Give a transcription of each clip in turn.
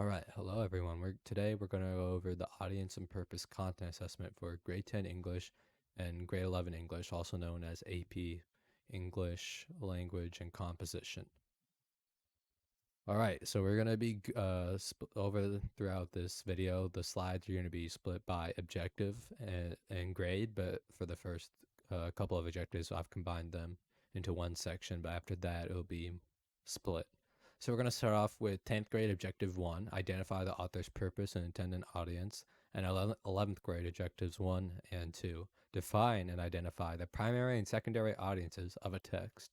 All right, hello everyone. Today we're going to go over the audience and purpose content assessment for grade 10 English and grade 11 English, also known as AP English Language and Composition. All right, so we're going to be throughout this video. The slides are going to be split by objective and grade, but for the first couple of objectives, I've combined them into one section, but after that, it'll be split. So we're going to start off with 10th grade objective 1, identify the author's purpose and intended audience, and 11th grade objectives 1 and 2, define and identify the primary and secondary audiences of a text.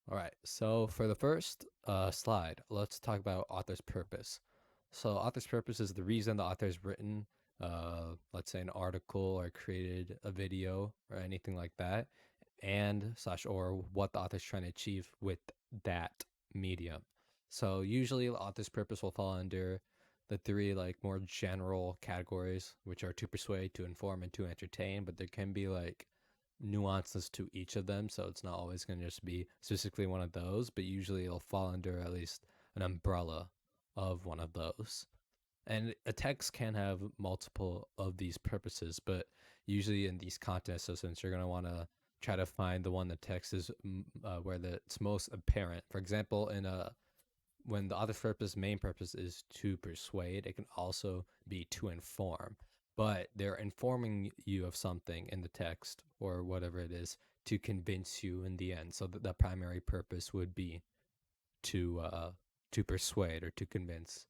All right, so for the first slide, let's talk about author's purpose. So author's purpose is the reason the author has written, let's say, an article or created a video or anything like that, and slash or what the author's trying to achieve with that medium. So usually the author's purpose will fall under the three like more general categories, which are to persuade, to inform, and to entertain, but there can be like nuances to each of them, so it's not always going to just be specifically one of those, but usually it'll fall under at least an umbrella of one of those. And a text can have multiple of these purposes, but usually in these content assessments, you're going to want to try to find the one that text is where it's most apparent. For example, when the author's main purpose is to persuade, it can also be to inform, but they're informing you of something in the text or whatever it is to convince you in the end. So the primary purpose would be to persuade or to convince.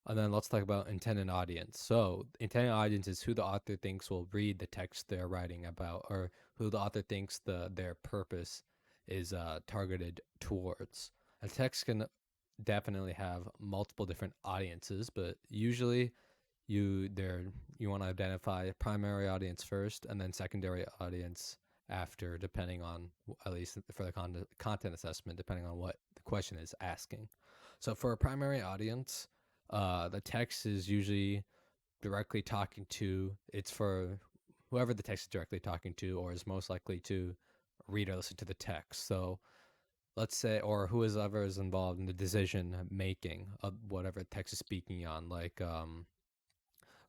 And then let's talk about intended audience. So intended audience is who the author thinks will read the text they're writing about, or who the author thinks their purpose is targeted towards. A text can definitely have multiple different audiences, but usually you want to identify primary audience first and then secondary audience after, depending on, at least for the content assessment, depending on what the question is asking. So for a primary audience, the text is usually directly talking to, it's for whoever the text is directly talking to or is most likely to read or listen to the text. So let's say, or whoever is involved in the decision making of whatever text is speaking on. Like,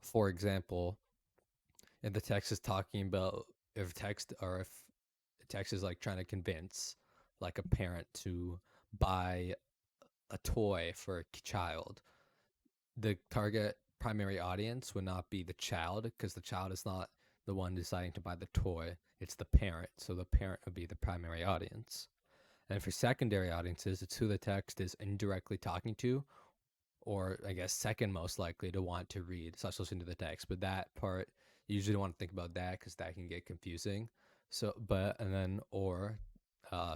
for example, if the text is talking about, if text is like trying to convince like a parent to buy a toy for a child, the target primary audience would not be the child, because the child is not the one deciding to buy the toy, it's the parent. So the parent would be the primary audience. And for secondary audiences, it's who the text is indirectly talking to, or I guess second most likely to want to read, such listening to the text. But that part, you usually don't want to think about that because that can get confusing. So,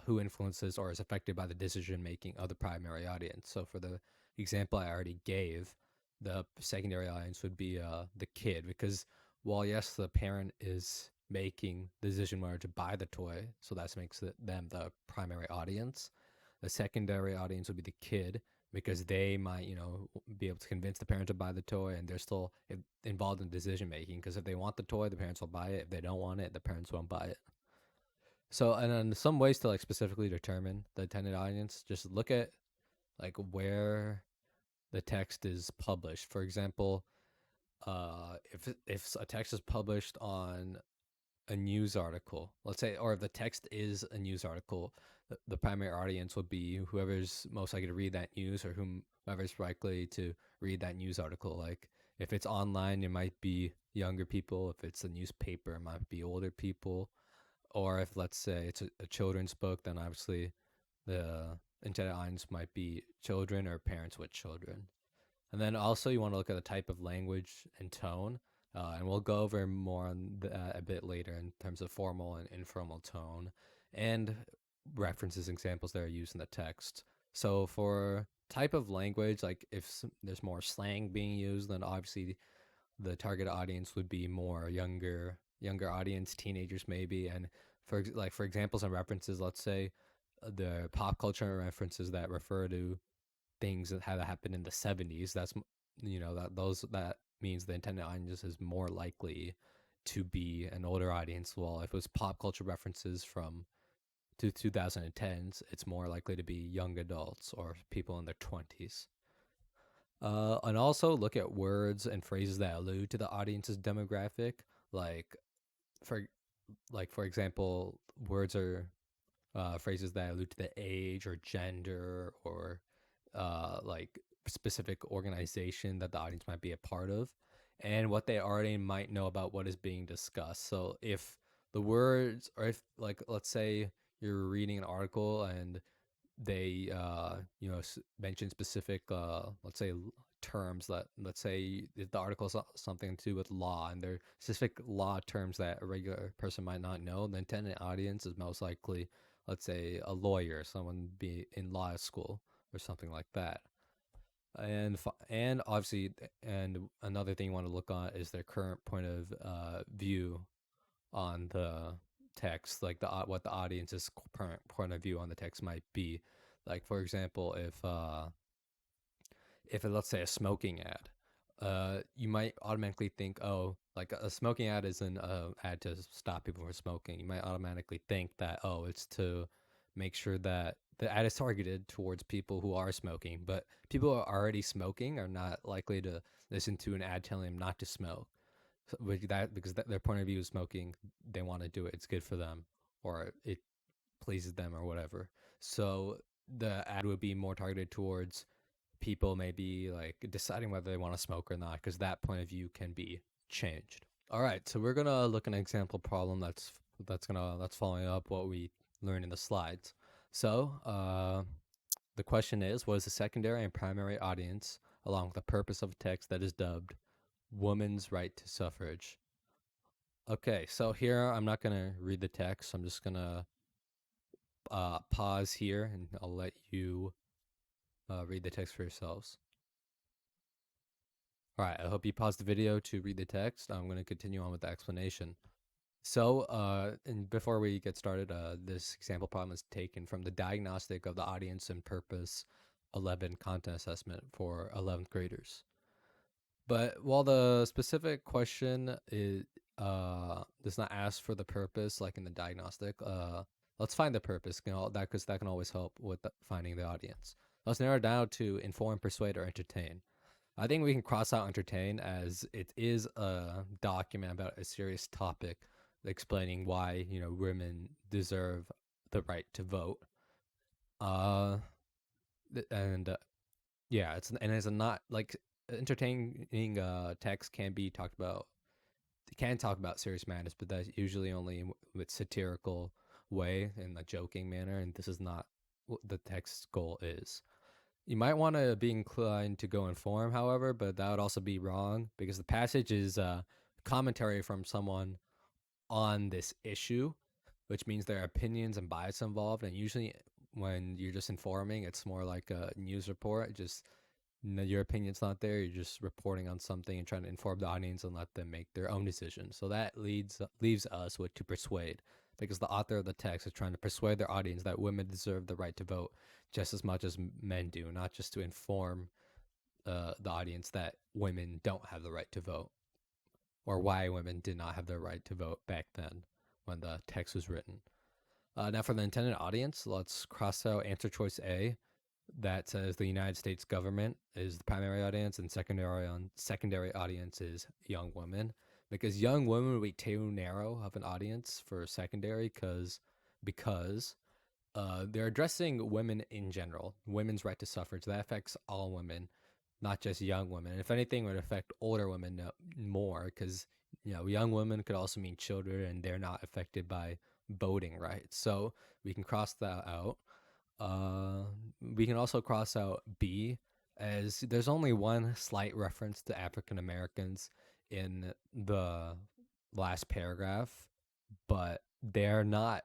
who influences or is affected by the decision making of the primary audience. So for the example I already gave, the secondary audience would be the kid, because while yes, the parent is making the decision whether to buy the toy, so that makes them the primary audience. The secondary audience would be the kid, because they might, be able to convince the parent to buy the toy, and they're still involved in decision making. Because if they want the toy, the parents will buy it. If they don't want it, the parents won't buy it. So, and then some ways to like specifically determine the intended audience, just look at like where the text is published. For example, if a text is published on a news article, let's say, or if the text is a news article, the primary audience would be whoever's most likely to read that news, or whoever's likely to read that news article. Like if it's online, it might be younger people. If it's a newspaper, it might be older people. Or if, let's say, it's a children's book, then obviously the intended audience might be children or parents with children. And then also you want to look at the type of language and tone. And we'll go over more on that a bit later in terms of formal and informal tone and references, examples that are used in the text. So for type of language, like if there's more slang being used, then obviously the target audience would be more younger audience, teenagers maybe. And for examples and references, let's say the pop culture references that refer to things that had happened in the 70s, that's that means the intended audience is more likely to be an older audience. Well, if it was pop culture references from 2010s, it's more likely to be young adults or people in their 20s. And also look at words and phrases that allude to the audience's demographic. Like for for example, words or phrases that allude to the age or gender or like specific organization that the audience might be a part of, and what they already might know about what is being discussed. So if the words, or if, like, let's say you're reading an article and they mention specific let's say terms, that, let's say the article is something to do with law, and they're specific law terms that a regular person might not know, the intended audience is most likely, let's say, a lawyer, someone be in law school or something like that. And obviously, and another thing you want to look on is their current point of view on the text, like what the audience's current point of view on the text might be. Like, for example, if it, let's say, a smoking ad, you might automatically think, oh, like a smoking ad isn't an ad to stop people from smoking. You might automatically think that, oh, it's to make sure that the ad is targeted towards people who are smoking, but people who are already smoking are not likely to listen to an ad telling them not to smoke. So, with that, because their point of view is smoking, they want to do it. It's good for them, or it pleases them, or whatever. So the ad would be more targeted towards people maybe like deciding whether they want to smoke or not, because that point of view can be changed. All right, so we're gonna look at an example problem that's following up what we learned in the slides. So the question is, what is the secondary and primary audience along with the purpose of a text that is dubbed woman's right to suffrage? Okay, so here I'm not gonna read the text. I'm just gonna pause here, and I'll let you read the text for yourselves. All right, I hope you paused the video to read the text. I'm going to continue on with the explanation. So, and before we get started, this example problem is taken from the diagnostic of the audience and purpose 11 content assessment for 11th graders. But while the specific question does not ask for the purpose, like in the diagnostic, let's find the purpose, because that can always help with finding the audience. Let's narrow it down to inform, persuade, or entertain. I think we can cross out entertain, as it is a document about a serious topic explaining why, women deserve the right to vote. Uh, and yeah, it's a not like entertaining text can talk about serious matters, but that's usually only with satirical way, in a joking manner, and this is not what the text's goal is. You might want to be inclined to go inform, however, but that would also be wrong, because the passage is commentary from someone on this issue, which means there are opinions and bias involved. And usually, when you're just informing, it's more like a news report. Just your opinion's not there. You're just reporting on something and trying to inform the audience and let them make their own decisions. So that leaves us with to persuade, because the author of the text is trying to persuade their audience that women deserve the right to vote just as much as men do, not just to inform the audience that women don't have the right to vote, or why women did not have the right to vote back then when the text was written. Now, for the intended audience, let's cross out answer choice A. That says the United States government is the primary audience, and secondary audience is young women, because young women would be too narrow of an audience for secondary, because they're addressing women in general, women's right to suffrage. That affects all women, not just young women. And if anything, it would affect older women more, because young women could also mean children, and they're not affected by voting rights. So we can cross that out. We can also cross out B, as there's only one slight reference to African Americans in the last paragraph, but they're not.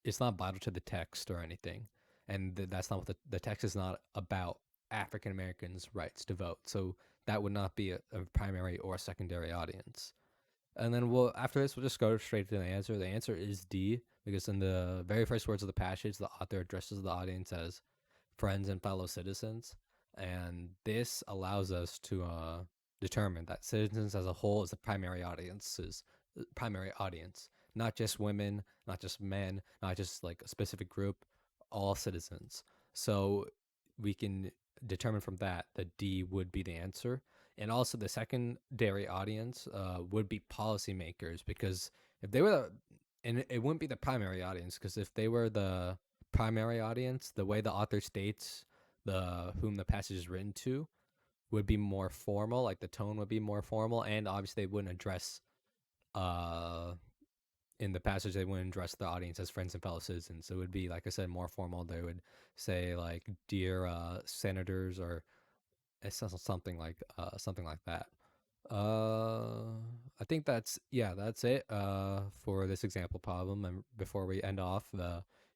It's not vital to the text or anything, and that's not what the text is not about African Americans' rights to vote. So that would not be a primary or a secondary audience. And then after this, we'll just go straight to the answer. The answer is D, because in the very first words of the passage, the author addresses the audience as friends and fellow citizens. And this allows us to determine that citizens as a whole is the primary audience, not just women, not just men, not just like a specific group, all citizens. So we can determine from that D would be the answer. And also the secondary audience would be policymakers, because if they were and it wouldn't be the primary audience, because if they were the primary audience, the way the author states the whom the passage is written to would be more formal, like the tone would be more formal, and obviously they wouldn't address in the passage they wouldn't address the audience as friends and fellow citizens. It would be, like I said, more formal. They would say like dear senators, or something like that. I think that's it for this example problem. And before we end off,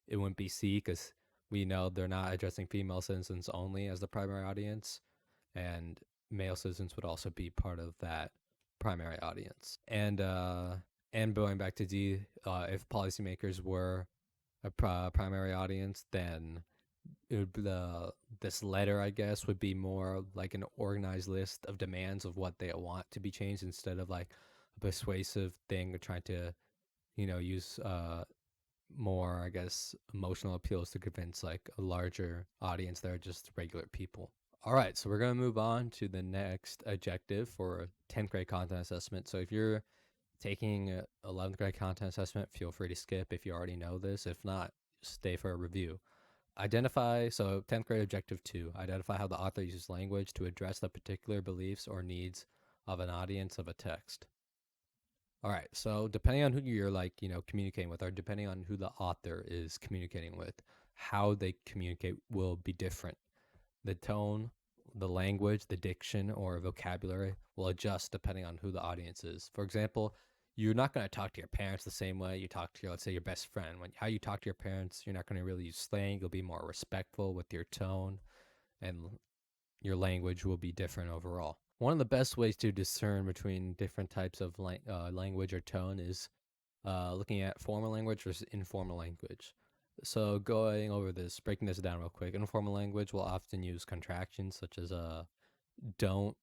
it wouldn't be C, because we know they're not addressing female citizens only as the primary audience, and male citizens would also be part of that primary audience. And going back to D, if policymakers were a primary audience, then it would be this letter, I guess, would be more like an organized list of demands of what they want to be changed, instead of like a persuasive thing of trying to, use more, I guess, emotional appeals to convince like a larger audience that are just regular people. All right, so we're going to move on to the next objective for 10th grade content assessment. So if you're taking 11th grade content assessment, feel free to skip if you already know this. If not, stay for a review. Identify, so 10th grade objective 2, identify how the author uses language to address the particular beliefs or needs of an audience of a text. All right, so depending on who you're communicating with, or depending on who the author is communicating with, how they communicate will be different. The tone, the language, the diction, or vocabulary will adjust depending on who the audience is. For example, you're not going to talk to your parents the same way you talk to let's say, your best friend. How you talk to your parents, you're not going to really use slang. You'll be more respectful with your tone, and your language will be different overall. One of the best ways to discern between different types of language or tone is looking at formal language versus informal language. So going over this, breaking this down real quick, informal language will often use contractions such as don't,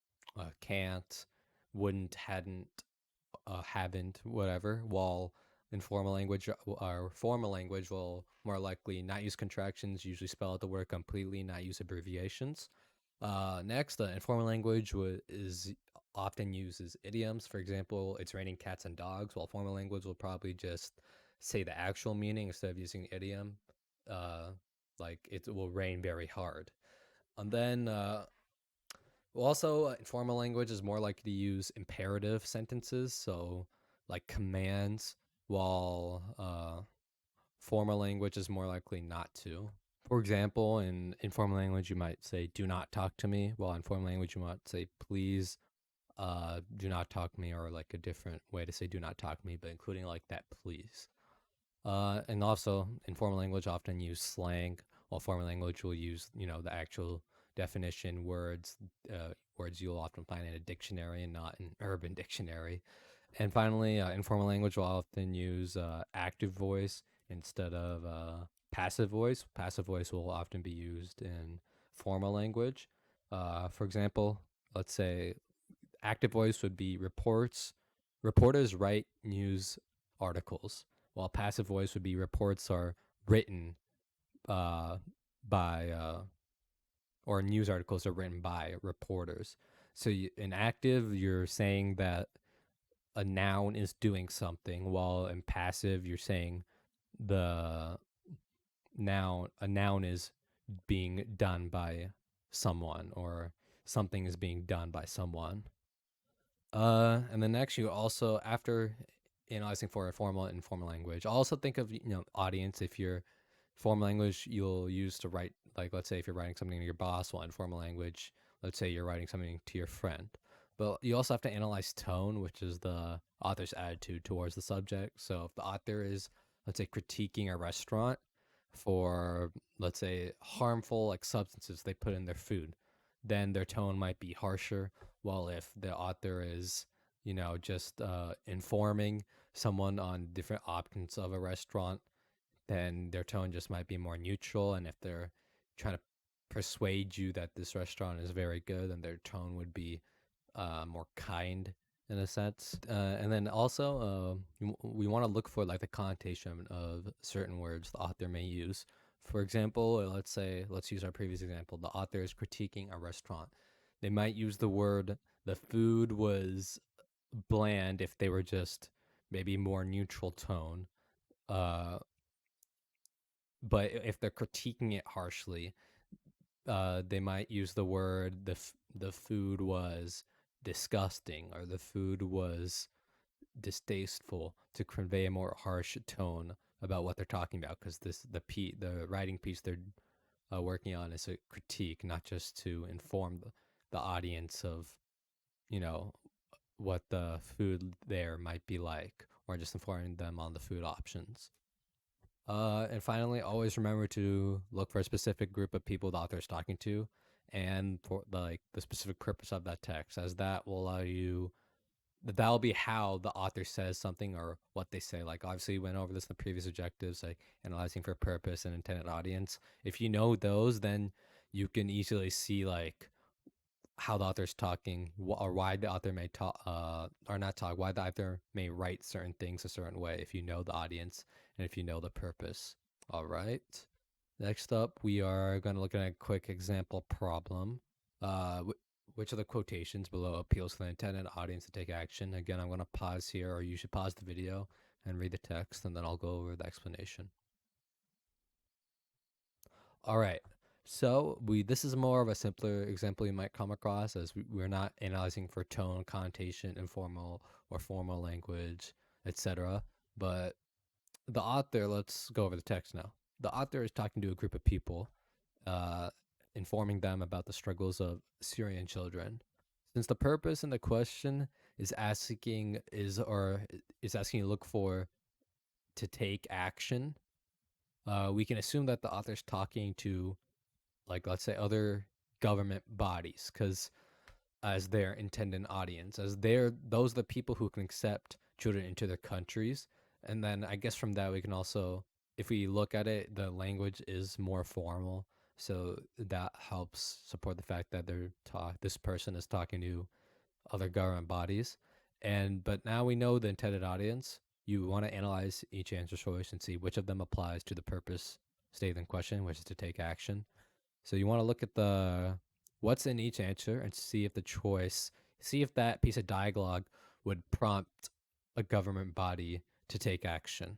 can't, wouldn't, hadn't, haven't, whatever, while informal language or formal language will more likely not use contractions, usually spell out the word completely, not use abbreviations. Next, informal language is often uses idioms. For example, it's raining cats and dogs, while formal language will probably just say the actual meaning instead of using idiom. Like it will rain very hard. And then also, informal language is more likely to use imperative sentences, so like commands, while formal language is more likely not to. For example, in informal language, you might say, do not talk to me, while in formal language, you might say, please do not talk to me, or like a different way to say do not talk to me, but including like that please. And also, informal language often use slang, while formal language will use, the actual definition words, words you'll often find in a dictionary and not in Urban Dictionary. And finally, informal language will often use active voice instead of passive voice. Passive voice will often be used in formal language. For example, let's say active voice would be reports. Reporters write news articles, while passive voice would be reports are written by or news articles are written by reporters. So in active, you're saying that a noun is doing something, while in passive, you're saying a noun is being done by someone, or something is being done by someone. And then next, you also, after analyzing for a formal and informal language, also think of audience. If you're formal language, you'll use to write, like let's say if you're writing something to your boss, while informal language, let's say you're writing something to your friend. But you also have to analyze tone, which is the author's attitude towards the subject. So if the author is, let's say, critiquing a restaurant for, let's say, harmful like substances they put in their food, then their tone might be harsher. While if the author is, just informing someone on different options of a restaurant, then their tone just might be more neutral. And if they're trying to persuade you that this restaurant is very good, then their tone would be more kind in a sense. And then also, we want to look for like the connotation of certain words the author may use. For example, let's use our previous example. The author is critiquing a restaurant. They might use the word the food was bland if they were just maybe more neutral tone. Uh, but if they're critiquing it harshly, they might use the word the food was disgusting or the food was distasteful to convey a more harsh tone about what they're talking about, because the writing piece they're working on is a critique, not just to inform the audience of, you know, what the food there might be like, or just informing them on the food options. And finally, always remember to look for a specific group of people the author is talking to, and for the specific purpose of that text, as that will allow you. That'll be how the author says something or what they say. Like, obviously, we went over this in the previous objectives, like analyzing for purpose and intended audience. If you know those, then you can easily see like how the author's talking, or why the author may talk, or not talk, why the author may write certain things a certain way if you know the audience and if you know the purpose. All right. Next up, we are going to look at a quick example problem. Which of the quotations below appeals to the intended audience to take action? Again, I'm going to pause here, or you should pause the video and read the text, and then I'll go over the explanation. All right. So this is more of a simpler example you might come across, as we're not analyzing for tone, connotation, informal or formal language, etc. But the author, let's go over the text now. The author is talking to a group of people, uh, informing them about the struggles of Syrian children. Since the purpose in the question is asking asking you to look for to take action, we can assume that the author's talking to, like, let's say, other government bodies, because as their intended audience, as those are the people who can accept children into their countries. And then I guess from that we can also, if we look at it, the language is more formal, so that helps support the fact that this person is talking to other government bodies. But now we know the intended audience. You want to analyze each answer choice and see which of them applies to the purpose stated in question, which is to take action. So you want to look at the what's in each answer and see if that piece of dialogue would prompt a government body to take action.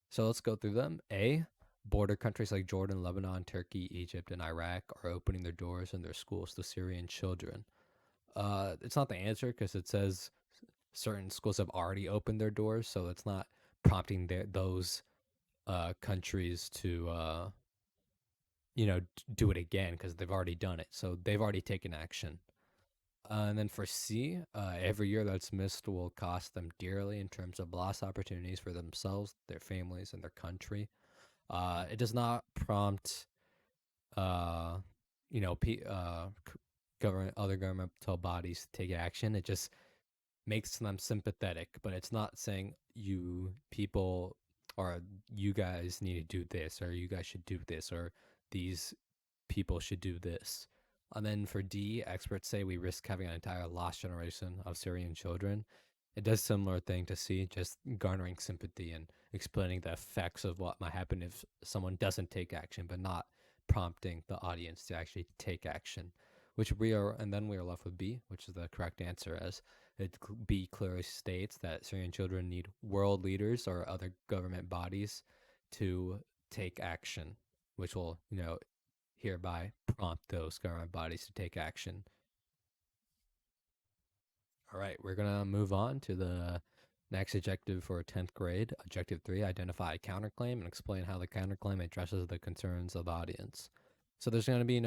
So let's go through them. A, border countries like Jordan, Lebanon, Turkey, Egypt, and Iraq are opening their doors and their schools to Syrian children. It's not the answer because it says certain schools have already opened their doors, so it's not prompting those countries to do it again, because they've already done it. So they've already taken action. And then for C, every year that's missed will cost them dearly in terms of lost opportunities for themselves, their families, and their country. It does not prompt, uh, other governmental bodies to take action. It just makes them sympathetic, but it's not saying you people or you guys need to do this, or you guys should do this, or these people should do this. And then for D, experts say we risk having an entire lost generation of Syrian children. It does similar thing to C, just garnering sympathy and explaining the effects of what might happen if someone doesn't take action, but not prompting the audience to actually take action. And then we are left with B, which is the correct answer, as it B clearly states that Syrian children need world leaders or other government bodies to take action, which will, hereby prompt those government bodies to take action. All right, we're going to move on to the next objective for 10th grade. Objective 3, identify a counterclaim and explain how the counterclaim addresses the concerns of the audience. So there's going to be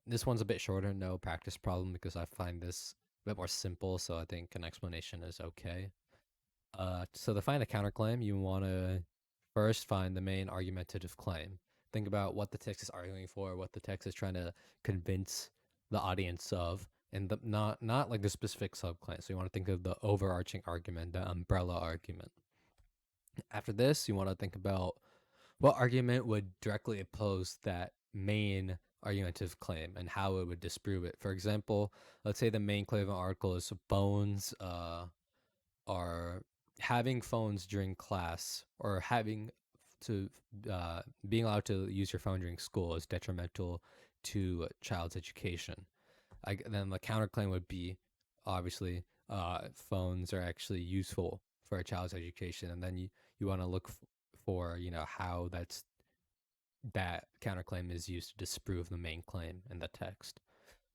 this one's a bit shorter, no practice problem, because I find this a bit more simple, so I think an explanation is okay. So to find a counterclaim, you want to first find the main argumentative claim. Think about what the text is arguing for, what the text is trying to convince the audience of, and not like the specific subclaim. So you want to think of the overarching argument, the umbrella argument. After this, you want to think about what argument would directly oppose that main argumentative claim and how it would disprove it. For example, let's say the main claim of an article is phones are having phones during class, or having to being allowed to use your phone during school is detrimental to a child's education. Then the counterclaim would be obviously phones are actually useful for a child's education, and then you want to look for how that counterclaim is used to disprove the main claim in the text.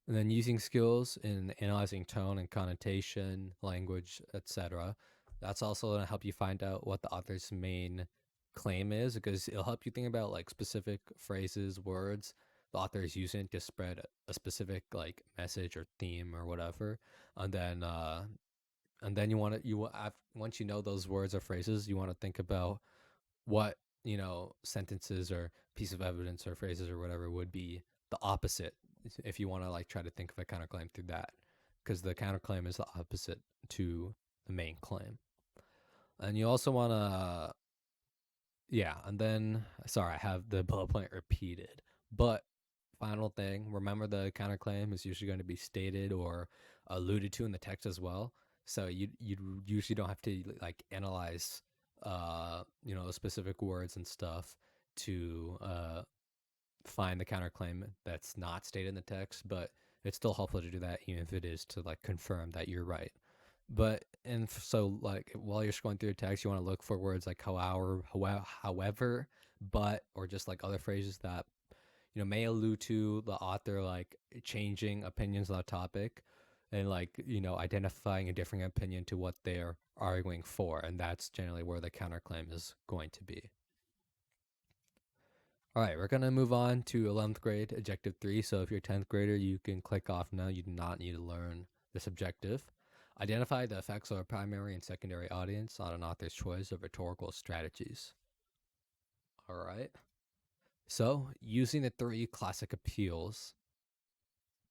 And then using skills in analyzing tone and connotation, language, etc. That's also going to help you find out what the author's main claim is, because it'll help you think about like specific phrases, words the author is using to spread a specific like message or theme or whatever. And then you want to once you know those words or phrases, you want to think about what sentences or piece of evidence or phrases or whatever would be the opposite, if you want to like try to think of a counterclaim through that, because the counterclaim is the opposite to the main claim. And you also want to and then sorry, I have the bullet point repeated, but final thing, remember the counterclaim is usually going to be stated or alluded to in the text as well, so you usually don't have to like analyze specific words and stuff to find the counterclaim that's not stated in the text, but it's still helpful to do that even if it is to like confirm that you're right. But and so like while you're scrolling through the text, you want to look for words like however, but, or just like other phrases that may allude to the author like changing opinions on a topic, and like identifying a differing opinion to what they're arguing for, and that's generally where the counterclaim is going to be. All right, we're going to move on to 11th grade objective 3. So if you're a 10th grader, you can click off now. You do not need to learn this objective. Identify the effects of a primary and secondary audience on an author's choice of rhetorical strategies. All right. So using the 3 classic appeals,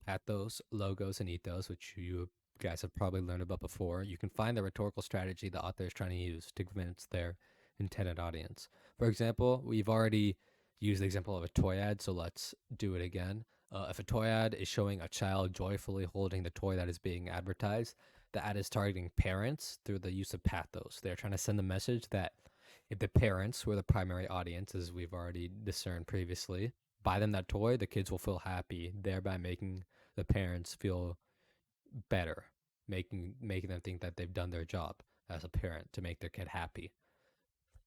pathos, logos, and ethos, which you guys have probably learned about before, you can find the rhetorical strategy the author is trying to use to convince their intended audience. For example, we've already used the example of a toy ad, so let's do it again. If a toy ad is showing a child joyfully holding the toy that is being advertised, the ad is targeting parents through the use of pathos. They're trying to send the message that if the parents, who are the primary audience, as we've already discerned previously, buy them that toy, the kids will feel happy, thereby making the parents feel better, making them think that they've done their job as a parent to make their kid happy.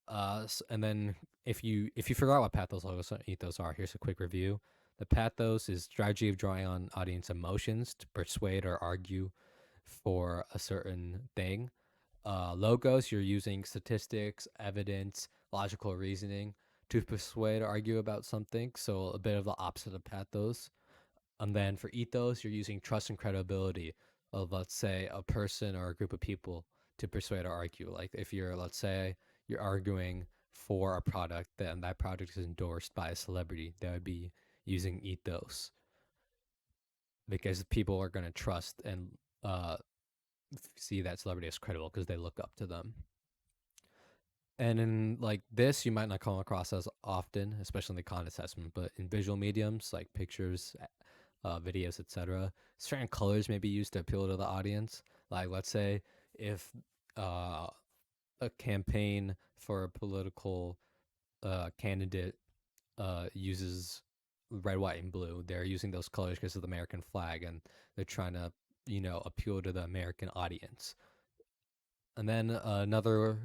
And then if you forgot what pathos, logos, and ethos are, here's a quick review. The pathos is strategy of drawing on audience emotions to persuade or argue for a certain thing. Logos, you're using statistics, evidence, logical reasoning to persuade or argue about something, so a bit of the opposite of pathos. And then for ethos, you're using trust and credibility of, let's say, a person or a group of people to persuade or argue. Like if you're, let's say, you're arguing for a product, then that product is endorsed by a celebrity, that would be using ethos, because people are going to trust and see that celebrity as credible because they look up to them. And in like this, you might not come across as often, especially in the content assessment, but in visual mediums like pictures, videos, etc., certain colors may be used to appeal to the audience. Like let's say if a campaign for a political candidate uses red, white, and blue, they're using those colors because of the American flag, and they're trying to appeal to the American audience. And then another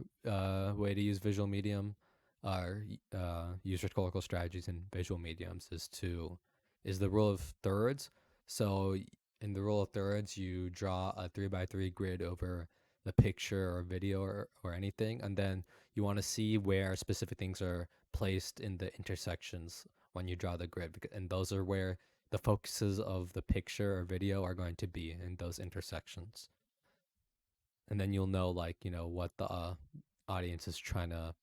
way to use visual medium or use rhetorical strategies in visual mediums is the rule of thirds. So in the rule of thirds, you draw a 3x3 grid over the picture or video or anything, and then you want to see where specific things are placed in the intersections when you draw the grid, and those are where the focuses of the picture or video are going to be, in those intersections. And then you'll know what the audience is trying to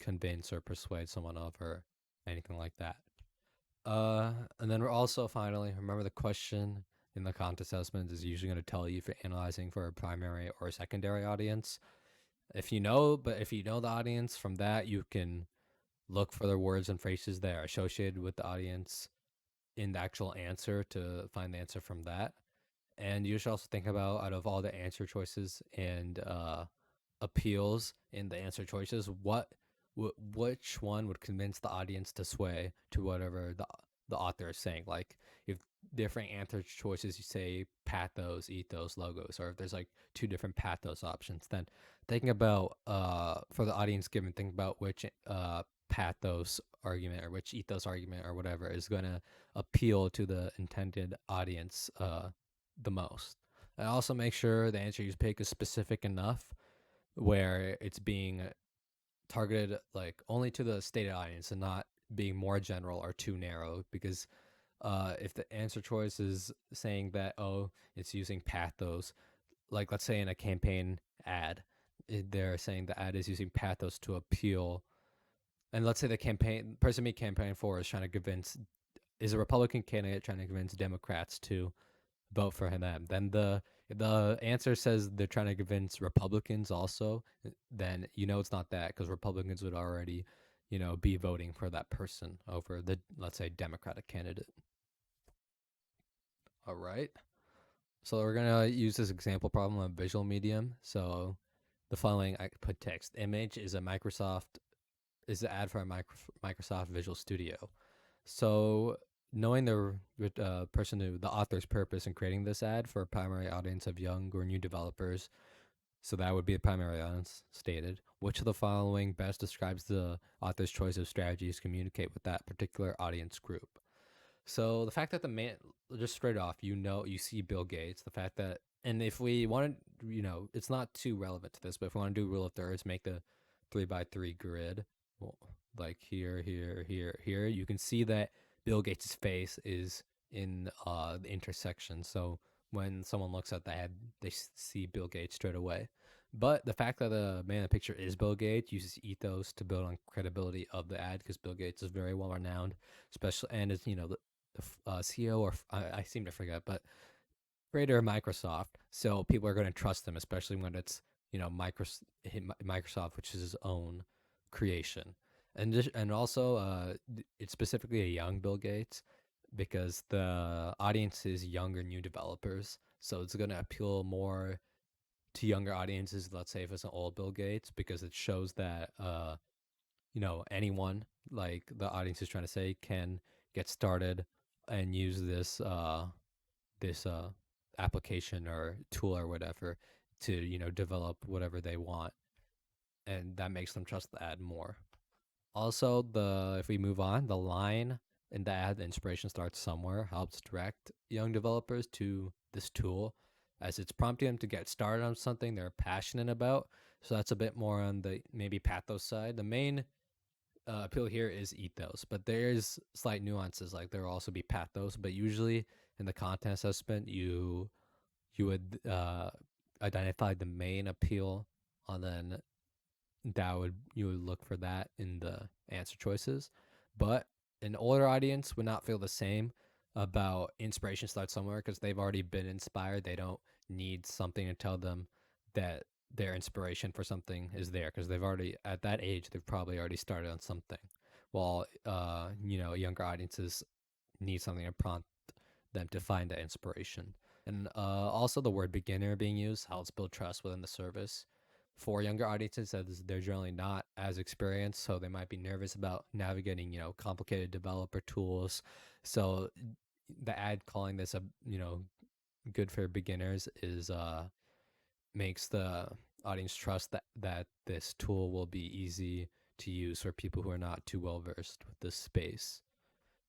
convince or persuade someone of, or anything like that. And then we're also finally, remember the question in the content assessment is usually going to tell you if you're analyzing for a primary or a secondary audience. If you know the audience from that, you can look for the words and phrases that are associated with the audience in the actual answer to find the answer from that. And you should also think about, out of all the answer choices and appeals in the answer choices, what which one would convince the audience to sway to whatever the author is saying. Like if different answer choices, you say pathos, ethos, logos, or if there's like two different pathos options, then thinking about for the audience given, think about which pathos argument or which ethos argument or whatever is going to appeal to the intended audience the most. And also make sure the answer you pick is specific enough where it's being targeted like only to the stated audience and not being more general or too narrow, because if the answer choice is saying that, oh, it's using pathos, like let's say in a campaign ad, they're saying the ad is using pathos to appeal, and let's say the campaign person being campaigned for is trying to convince, is a Republican candidate trying to convince Democrats to vote for him, then the answer says they're trying to convince Republicans also, then it's not that, because Republicans would already be voting for that person over the, let's say, Democratic candidate. All right, so we're gonna use this example problem on visual medium. So the following, I put text image is an ad for a Microsoft Visual Studio. So knowing the the author's purpose in creating this ad for a primary audience of young or new developers, so that would be the primary audience stated, which of the following best describes the author's choice of strategies to communicate with that particular audience group? So the fact that the man, just straight off, you see Bill Gates, the fact that, and if we want to, it's not too relevant to this, but if we want to do rule of thirds, make the 3x3 grid, well, like here, you can see that Bill Gates' face is in the intersection. So when someone looks at the ad, they see Bill Gates straight away. But the fact that the man in the picture is Bill Gates uses ethos to build on credibility of the ad, because Bill Gates is very well renowned, especially, and is the CEO, or I seem to forget, but creator of Microsoft. So people are going to trust him, especially when it's Microsoft, which is his own creation, and also it's specifically a young Bill Gates, because the audience is younger, new developers. So it's going to appeal more to younger audiences. Let's say if it's an old Bill Gates, because it shows that anyone, like the audience is trying to say, can get started and use this application or tool or whatever to develop whatever they want, and that makes them trust the ad more. Also, if we move on, the line in the ad, the inspiration starts somewhere, helps direct young developers to this tool, as it's prompting them to get started on something they're passionate about. So that's a bit more on the maybe pathos side. The main appeal here is ethos, but there's slight nuances. Like there will also be pathos, but usually in the content assessment, you would identify the main appeal, and then you would look for that in the answer choices. But an older audience would not feel the same about inspiration starts somewhere, because they've already been inspired. They don't need something to tell them that their inspiration for something is there, because they've already, at that age, they've probably already started on something. While younger audiences need something to prompt them to find that inspiration. And also the word beginner being used helps build trust within the service. For younger audiences, as they're generally not as experienced, so they might be nervous about navigating complicated developer tools. So the ad calling this a good for beginners is makes the audience trust that this tool will be easy to use for people who are not too well versed with this space,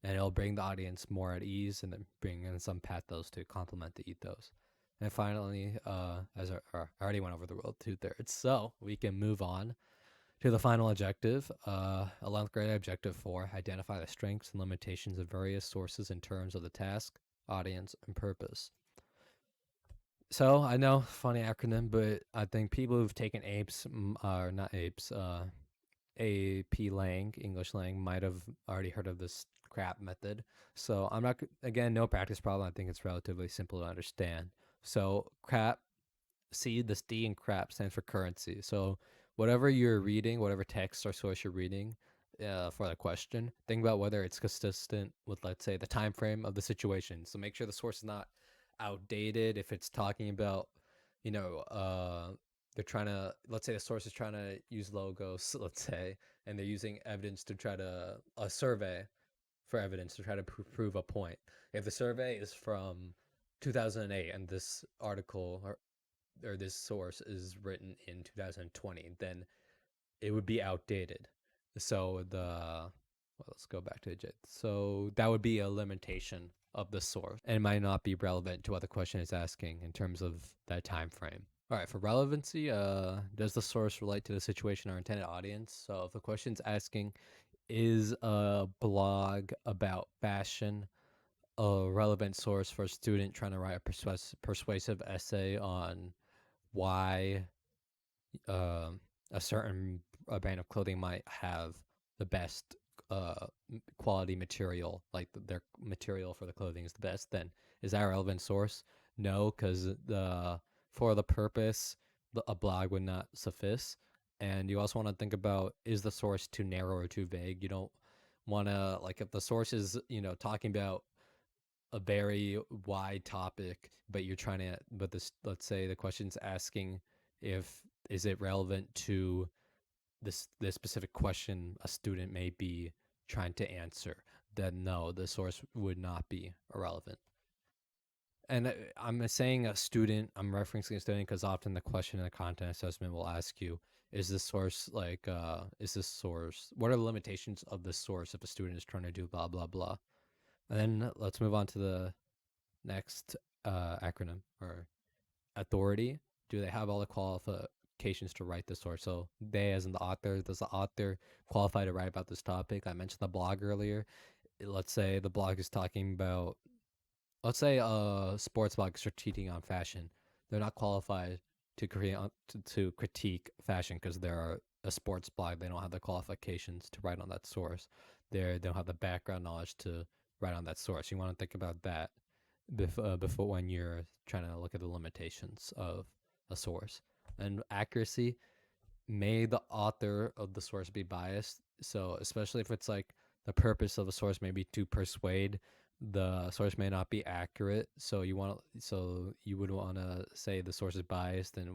and it'll bring the audience more at ease, and then bring in some pathos to complement the ethos. And finally, as I already went over the rule of 2/3, so we can move on to the final objective. 11th grade objective 4: identify the strengths and limitations of various sources in terms of the task, audience, and purpose. So I know, funny acronym, but I think people who've taken APES, or not APES, AP Lang, English Lang, might have already heard of this CRAP method. So I'm not, again, no practice problem. I think it's relatively simple to understand. So CRAP, this D in CRAP stands for currency. So whatever you're reading, whatever text or source you're reading for the question, think about whether it's consistent with, let's say, the time frame of the situation. So make sure the source is not outdated. If it's talking about, they're trying to, let's say the source is trying to use logos, let's say, and they're using evidence to try to, a survey for evidence to try to prove a point. If the survey is from 2008 and this article or this source is written in 2020, then it would be outdated. So let's go back to it. So that would be a limitation of the source and it might not be relevant to what the question is asking in terms of that time frame. All right, for relevancy, does the source relate to the situation or intended audience? So if the question's asking, is a blog about fashion a relevant source for a student trying to write a persuasive essay on why a certain brand of clothing might have the best quality material, like their material for the clothing is the best, then is that a relevant source? No, because for the purpose, a blog would not suffice. And you also want to think about, is the source too narrow or too vague? You don't want to, like, if the source is, talking about a very wide topic, but you're trying to, but this, let's say the question's asking if, is it relevant to this specific question a student may be trying to answer, then no, the source would not be irrelevant. And I'm saying a student, I'm referencing a student because often the question in the content assessment will ask you, is this source what are the limitations of this source if a student is trying to do blah, blah, blah. And then let's move on to the next acronym, or authority. Do they have all the qualifications to write the source? So they, as in the author, does the author qualify to write about this topic? I mentioned the blog earlier. Let's say the blog is talking about, let's say a sports blog is critiquing on fashion. They're not qualified to critique fashion because they're a sports blog. They don't have the qualifications to write on that source. They don't have the background knowledge to write on that source. You want to think about that before when you're trying to look at the limitations of a source. And accuracy, may the author of the source be biased? So especially if it's like the purpose of a source may be to persuade, the source may not be accurate. So you would want to say the source is biased, and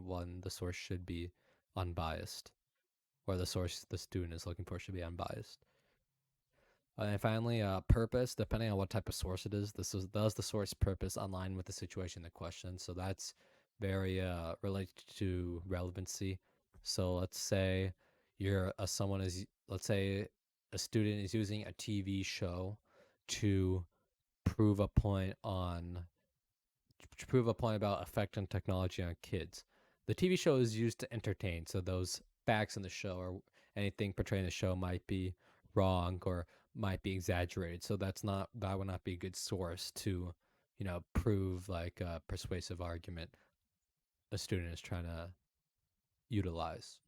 the source should be unbiased, or the source the student is looking for should be unbiased. And finally, purpose, depending on what type of source it is, does the source purpose align with the situation in the question? So that's very related to relevancy. So let's say let's say a student is using a TV show to prove a point about effect on technology on kids. The TV show is used to entertain, so those facts in the show or anything portrayed in the show might be wrong or might be exaggerated. So that would not be a good source to, prove like a persuasive argument a student is trying to utilize.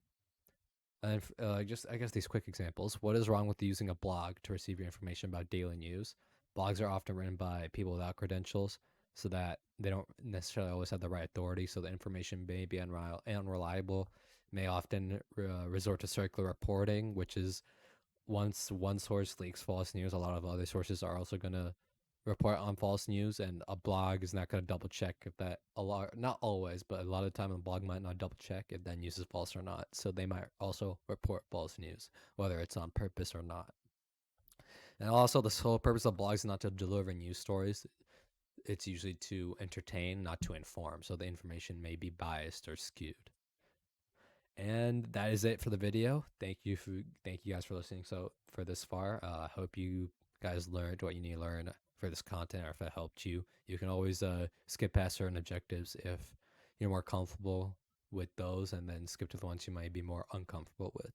And I guess these quick examples. What is wrong with using a blog to receive your information about daily news? Blogs are often written by people without credentials, so that they don't necessarily always have the right authority. So the information may be unreliable, may often resort to circular reporting, which is, once one source leaks false news, a lot of other sources are also going to report on false news, and a blog is not going to double check if that, not always, but a lot of the time a blog might not double check if that news is false or not. So they might also report false news, whether it's on purpose or not. And also, the sole purpose of blogs is not to deliver news stories. It's usually to entertain, not to inform. So the information may be biased or skewed. And that is it for the video. Thank you guys for listening. So for this far, I hope you guys learned what you need to learn for this content, or if it helped you. You can always skip past certain objectives if you're more comfortable with those, and then skip to the ones you might be more uncomfortable with.